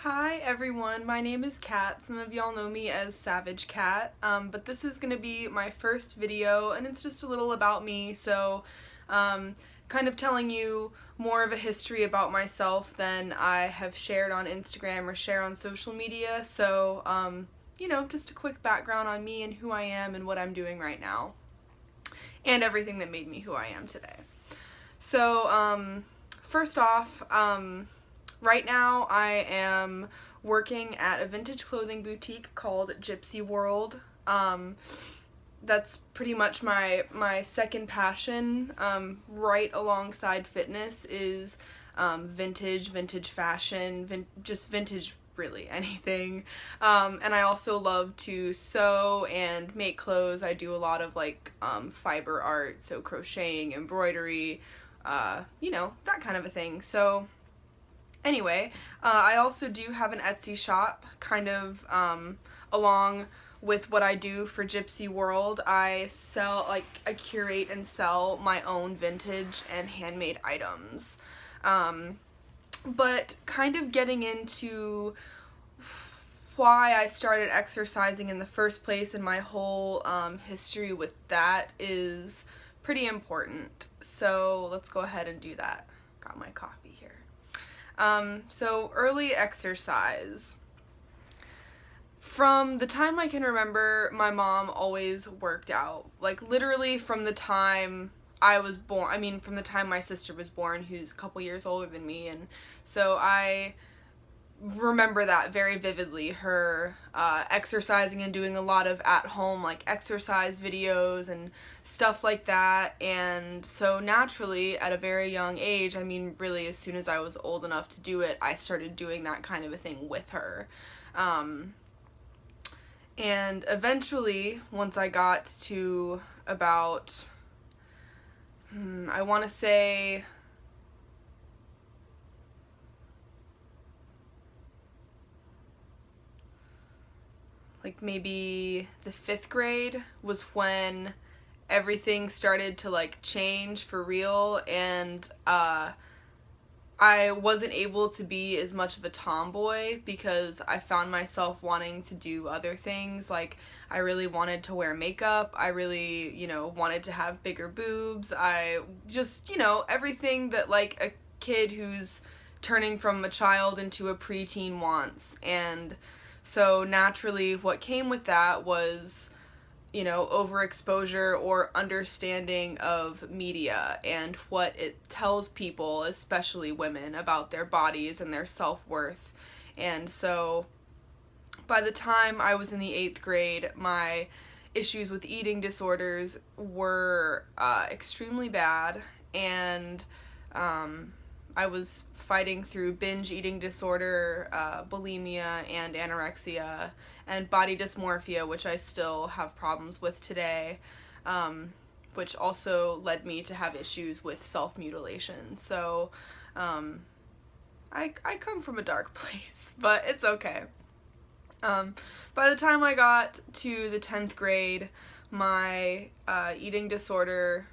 Hi everyone, my name is Katt. Some of y'all know me as Savage Katt, but this is going to be my first video and it's just a little about me, so kind of telling you more of a history about myself than I have shared on Instagram or share on social media, so just a quick background on me and who I am and what I'm doing right now and everything that made me who I am today. So first off, right now I am working at a vintage clothing boutique called Gypsy World. That's pretty much my second passion, right alongside fitness is vintage fashion, just vintage really anything. And I also love to sew and make clothes. I do a lot of fiber art, so crocheting, embroidery, that kind of a thing. So anyway, I also do have an Etsy shop, kind of along with what I do for Gypsy World. I curate and sell my own vintage and handmade items. But kind of getting into why I started exercising in the first place and my whole history with that is pretty important. So let's go ahead and do that. Got my coffee here. So early exercise. From the time I can remember, my mom always worked out. Like literally from the time I was born, from the time my sister was born, who's a couple years older than me, and so I remember that very vividly, her exercising and doing a lot of at-home exercise videos and stuff like that. And so naturally at a very young age, really as soon as I was old enough to do it, I started doing that kind of a thing with her. And eventually, once I got to about I want to say maybe the 5th grade was when everything started to change for real, and I wasn't able to be as much of a tomboy because I found myself wanting to do other things. I really wanted to wear makeup. I really, wanted to have bigger boobs. I just, everything that a kid who's turning from a child into a preteen wants. And so naturally what came with that was overexposure or understanding of media and what it tells people, especially women, about their bodies and their self-worth. And so by the time I was in the 8th grade, my issues with eating disorders were extremely bad, and I was fighting through binge eating disorder, bulimia, and anorexia, and body dysmorphia, which I still have problems with today, which also led me to have issues with self-mutilation. So I come from a dark place, but it's okay. By the time I got to the 10th grade, my eating disorder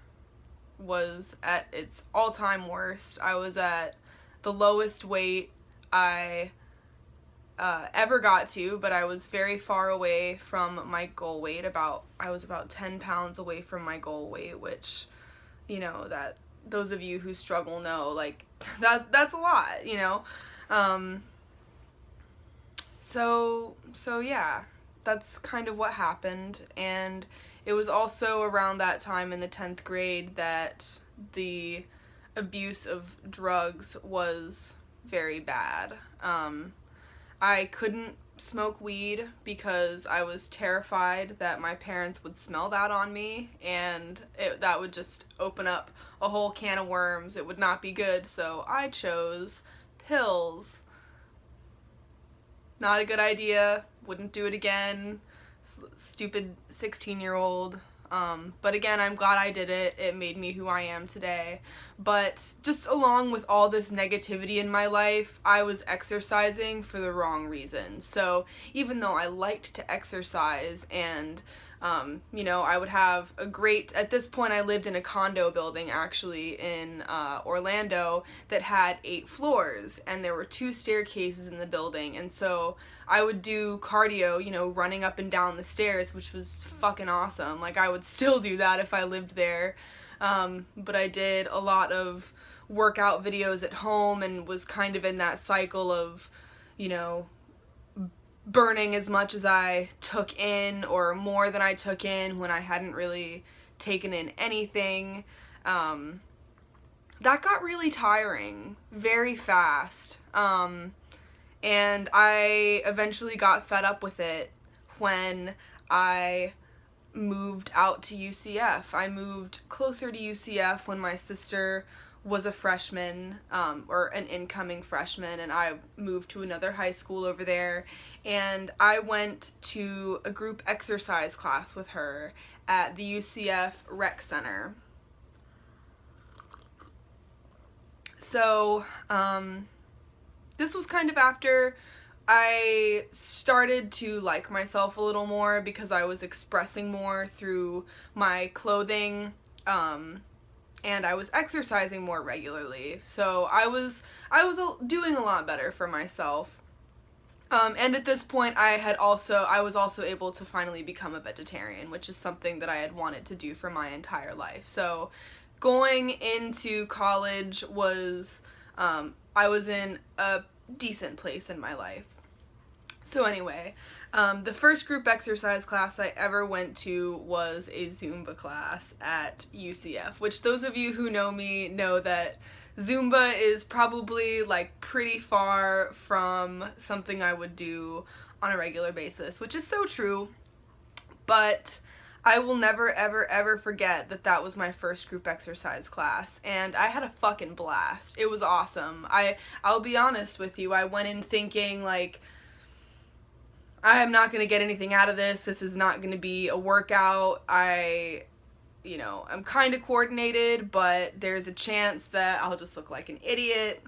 was at its all-time worst. I was at the lowest weight I ever got to, but I was very far away from my goal weight. I was about 10 pounds away from my goal weight, which, that those of you who struggle know, that's a lot, So yeah, that's kind of what happened. And it was also around that time in the 10th grade that the abuse of drugs was very bad. I couldn't smoke weed because I was terrified that my parents would smell that on me, and that would just open up a whole can of worms. It would not be good, so I chose pills. Not a good idea, wouldn't do it again, stupid 16-year-old. But again, I'm glad I did it. It made me who I am today. But just along with all this negativity in my life, I was exercising for the wrong reasons. So even though I liked to exercise and You know, I would have a great, at this point I lived in a condo building actually in Orlando that had 8 floors, and there were 2 staircases in the building, and so I would do cardio, you know, running up and down the stairs, which was fucking awesome. Like, I would still do that if I lived there. But I did a lot of workout videos at home and was kind of in that cycle of, you know, burning as much as I took in or more than I took in when I hadn't really taken in anything. That got really tiring very fast. And I eventually got fed up with it when I moved out to UCF. I moved closer to UCF when my sister was a freshman, or an incoming freshman, and I moved to another high school over there, and I went to a group exercise class with her at the UCF Rec Center. So, this was kind of after I started to like myself a little more because I was expressing more through my clothing, and I was exercising more regularly. So I was doing a lot better for myself. And at this point I was also able to finally become a vegetarian, which is something that I had wanted to do for my entire life. So going into college was, I was in a decent place in my life. So anyway, the first group exercise class I ever went to was a Zumba class at UCF, which those of you who know me know that Zumba is probably like pretty far from something I would do on a regular basis, which is so true, but I will never ever ever forget that that was my first group exercise class, and I had a fucking blast. It was awesome. I'll be honest with you, I went in thinking like, I'm not going to get anything out of this. This is not going to be a workout. I'm kind of coordinated, but there's a chance that I'll just look like an idiot.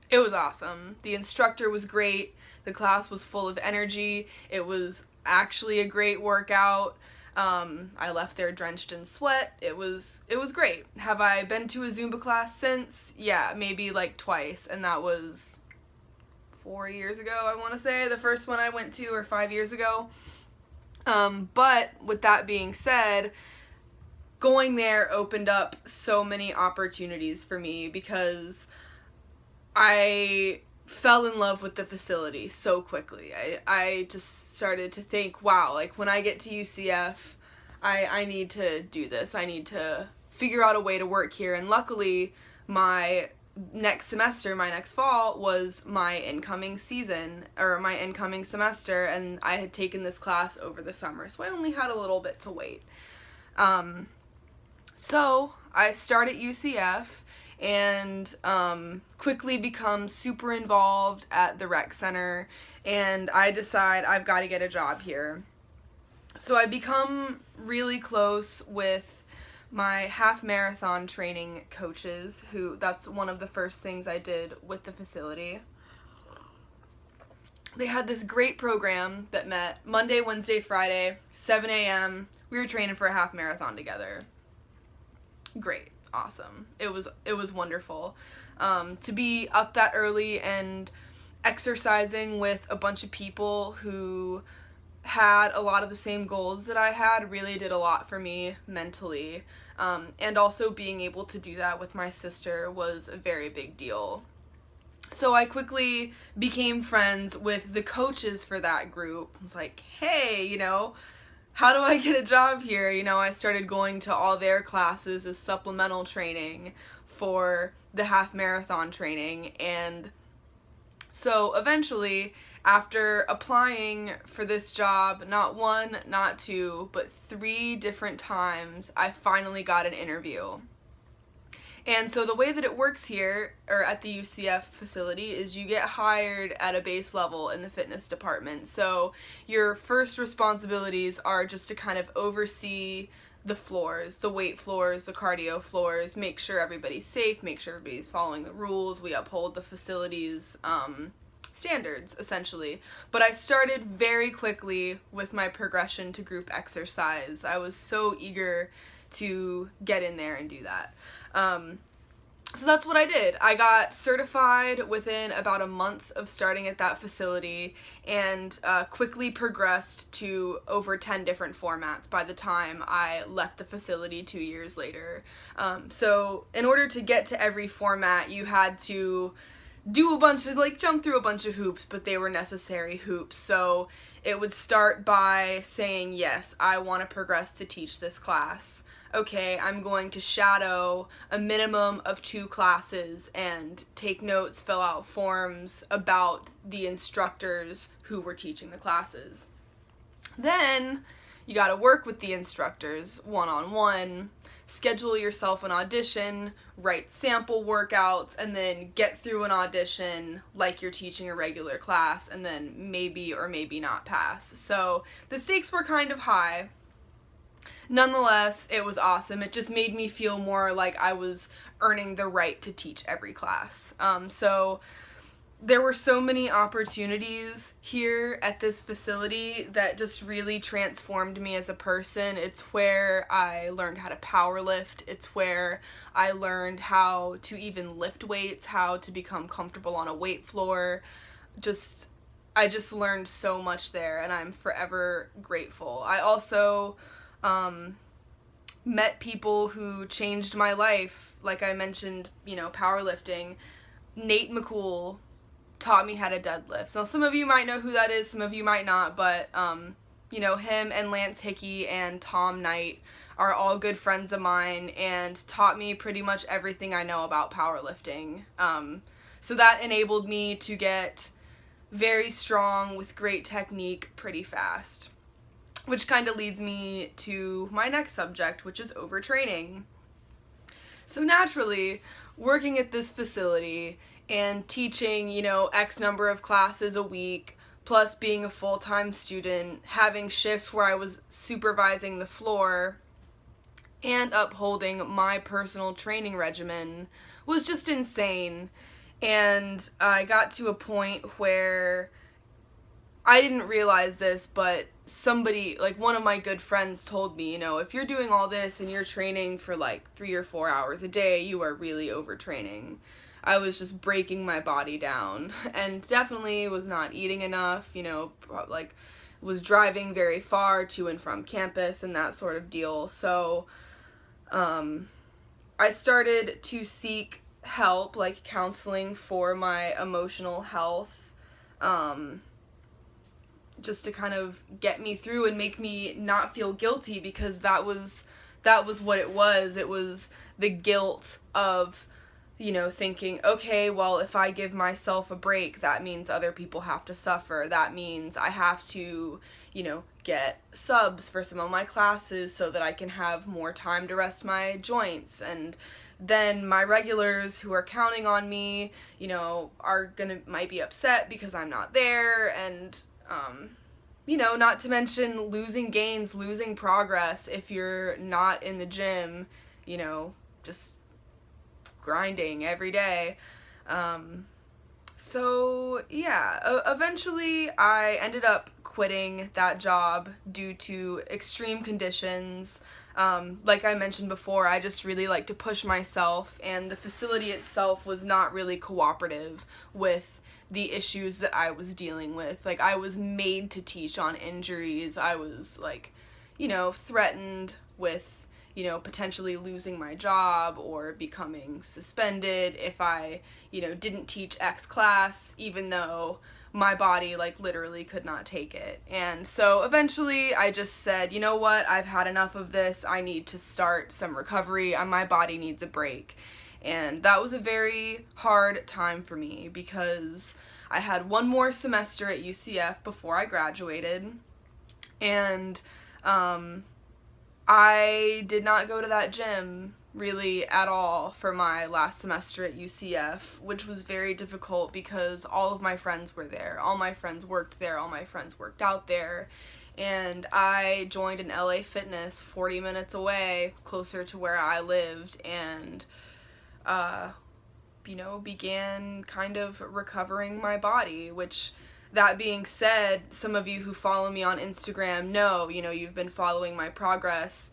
It was awesome. The instructor was great. The class was full of energy. It was actually a great workout. I left there drenched in sweat. It was great. Have I been to a Zumba class since? Yeah, maybe like twice, and that was 4 years ago, I want to say. The first one I went to, or 5 years ago. But with that being said, going there opened up so many opportunities for me because I fell in love with the facility so quickly. I just started to think, wow, like when I get to UCF, I need to do this. I need to figure out a way to work here. And luckily, my next semester, my next fall, was my incoming season, or my incoming semester, and I had taken this class over the summer, so I only had a little bit to wait. So I start at UCF and quickly become super involved at the rec center, and I decide I've got to get a job here. So I become really close with my half marathon training coaches, that's one of the first things I did with the facility. They had this great program that met Monday, Wednesday, Friday, 7 a.m. We were training for a half marathon together. Great. Awesome. It was wonderful. To be up that early and exercising with a bunch of people who had a lot of the same goals that I had really did a lot for me mentally, and also being able to do that with my sister was a very big deal. So I quickly became friends with the coaches for that group. I was like, hey, how do I get a job here? I started going to all their classes as supplemental training for the half marathon training, and so eventually, after applying for this job, not 1, not 2, but 3 different times, I finally got an interview. And so the way that it works here, or at the UCF facility, is you get hired at a base level in the fitness department. So your first responsibilities are just to kind of oversee the floors, the weight floors, the cardio floors, make sure everybody's safe, make sure everybody's following the rules. We uphold the facility's standards, essentially. But I started very quickly with my progression to group exercise. I was so eager to get in there and do that. So that's what I did. I got certified within about a month of starting at that facility, and quickly progressed to over 10 different formats by the time I left the facility 2 years later. So in order to get to every format, you had to do a bunch of, like, jump through a bunch of hoops, but they were necessary hoops. So it would start by saying, yes, I want to progress to teach this class. Okay, I'm going to shadow a minimum of 2 classes and take notes, fill out forms about the instructors who were teaching the classes. Then you gotta work with the instructors one-on-one, schedule yourself an audition, write sample workouts, and then get through an audition like you're teaching a regular class, and then maybe or maybe not pass. So the stakes were kind of high. Nonetheless, it was awesome. It just made me feel more like I was earning the right to teach every class. So there were so many opportunities here at this facility that just really transformed me as a person. It's where I learned how to power lift. It's where I learned how to even lift weights, how to become comfortable on a weight floor. I just learned so much there, and I'm forever grateful. I also met people who changed my life. Like I mentioned, powerlifting. Nate McCool taught me how to deadlift. Now, some of you might know who that is, some of you might not, but, him and Lance Hickey and Tom Knight are all good friends of mine and taught me pretty much everything I know about powerlifting. So that enabled me to get very strong with great technique pretty fast. Which kind of leads me to my next subject, which is overtraining. So naturally, working at this facility and teaching, X number of classes a week, plus being a full-time student, having shifts where I was supervising the floor and upholding my personal training regimen was just insane. And I got to a point where I didn't realize this, but somebody, like one of my good friends told me, if you're doing all this and you're training for like 3 or 4 hours a day, you are really overtraining. I was just breaking my body down and definitely was not eating enough, was driving very far to and from campus and that sort of deal. So I started to seek help, like counseling for my emotional health, just to kind of get me through and make me not feel guilty, because that was what it was. It was the guilt of, thinking, okay, well, if I give myself a break, that means other people have to suffer. That means I have to, get subs for some of my classes so that I can have more time to rest my joints. And then my regulars who are counting on me, might be upset because I'm not there, and not to mention losing gains, losing progress if you're not in the gym, just grinding every day. So yeah, eventually I ended up quitting that job due to extreme conditions. Like I mentioned before, I just really like to push myself, and the facility itself was not really cooperative with the issues that I was dealing with. Like, I was made to teach on injuries. I was, like, threatened with, potentially losing my job or becoming suspended if I, didn't teach X class, even though my body, like, literally could not take it. And so eventually I just said, you know what, I've had enough of this. I need to start some recovery. My body needs a break. And that was a very hard time for me because I had one more semester at UCF before I graduated, and I did not go to that gym really at all for my last semester at UCF, which was very difficult because all of my friends were there. All my friends worked there. All my friends worked out there. And I joined an LA Fitness 40 minutes away, closer to where I lived, and began kind of recovering my body, which, that being said, some of you who follow me on Instagram know, you've been following my progress.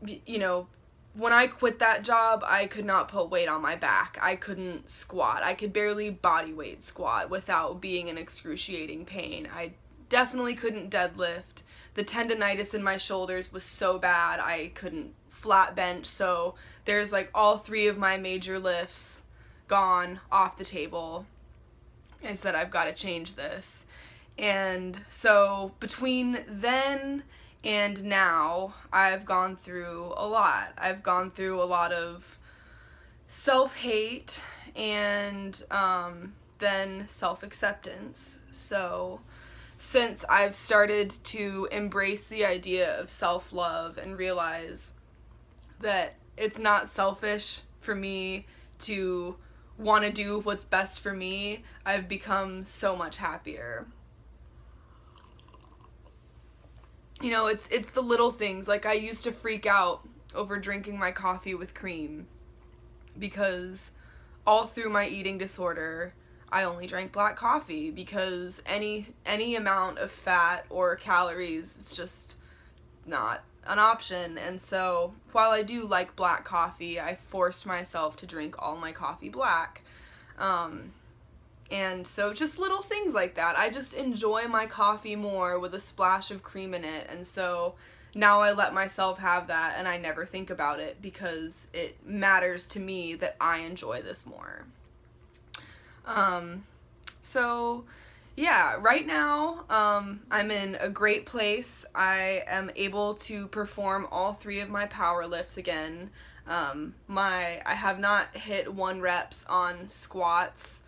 When I quit that job, I could not put weight on my back. I couldn't squat. I could barely body weight squat without being in excruciating pain. I definitely couldn't deadlift. The tendonitis in my shoulders was so bad I couldn't flat bench, so there's like all 3 of my major lifts gone off the table. I said, I've got to change this. And so between then and now, I've gone through a lot. I've gone through a lot of self-hate and then self-acceptance. So since I've started to embrace the idea of self-love and realize that it's not selfish for me to want to do what's best for me, I've become so much happier. It's the little things. Like, I used to freak out over drinking my coffee with cream because all through my eating disorder, I only drank black coffee because any amount of fat or calories is just not an option. And so while I do like black coffee, I forced myself to drink all my coffee black. And so just little things like that. I just enjoy my coffee more with a splash of cream in it, and so now I let myself have that and I never think about it because it matters to me that I enjoy this more. So yeah, right now I'm in a great place. I am able to perform all 3 of my power lifts again. I have not hit 1 reps on squats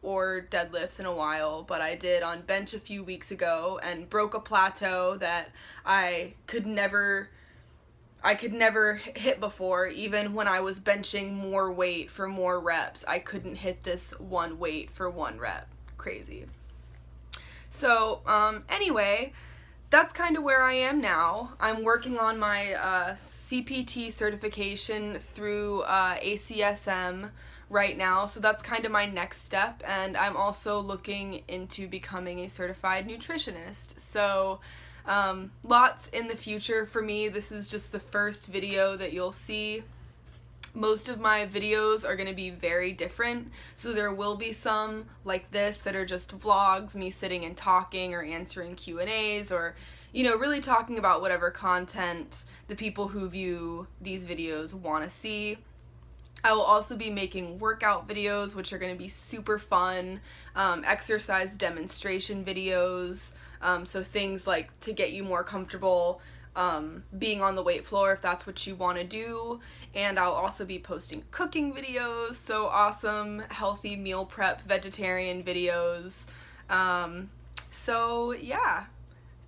or deadlifts in a while, but I did on bench a few weeks ago and broke a plateau that I could never hit before. Even when I was benching more weight for more reps, I couldn't hit this 1 weight for 1 rep. Crazy. So anyway, that's kind of where I am now. I'm working on my CPT certification through ACSM right now, so that's kind of my next step, and I'm also looking into becoming a certified nutritionist. So lots in the future for me. This is just the first video that you'll see. Most of my videos are going to be very different, so there will be some like this that are just vlogs, me sitting and talking or answering Q&As, or really talking about whatever content the people who view these videos want to see. I will also be making workout videos, which are going to be super fun, exercise demonstration videos, so things like to get you more comfortable being on the weight floor if that's what you want to do. And I'll also be posting cooking videos, so awesome healthy meal prep vegetarian videos. So yeah,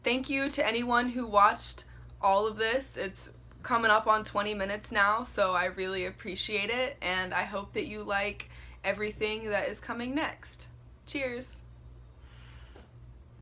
thank you to anyone who watched all of this. It's coming up on 20 minutes now, so I really appreciate it, and I hope that you like everything that is coming next. Cheers!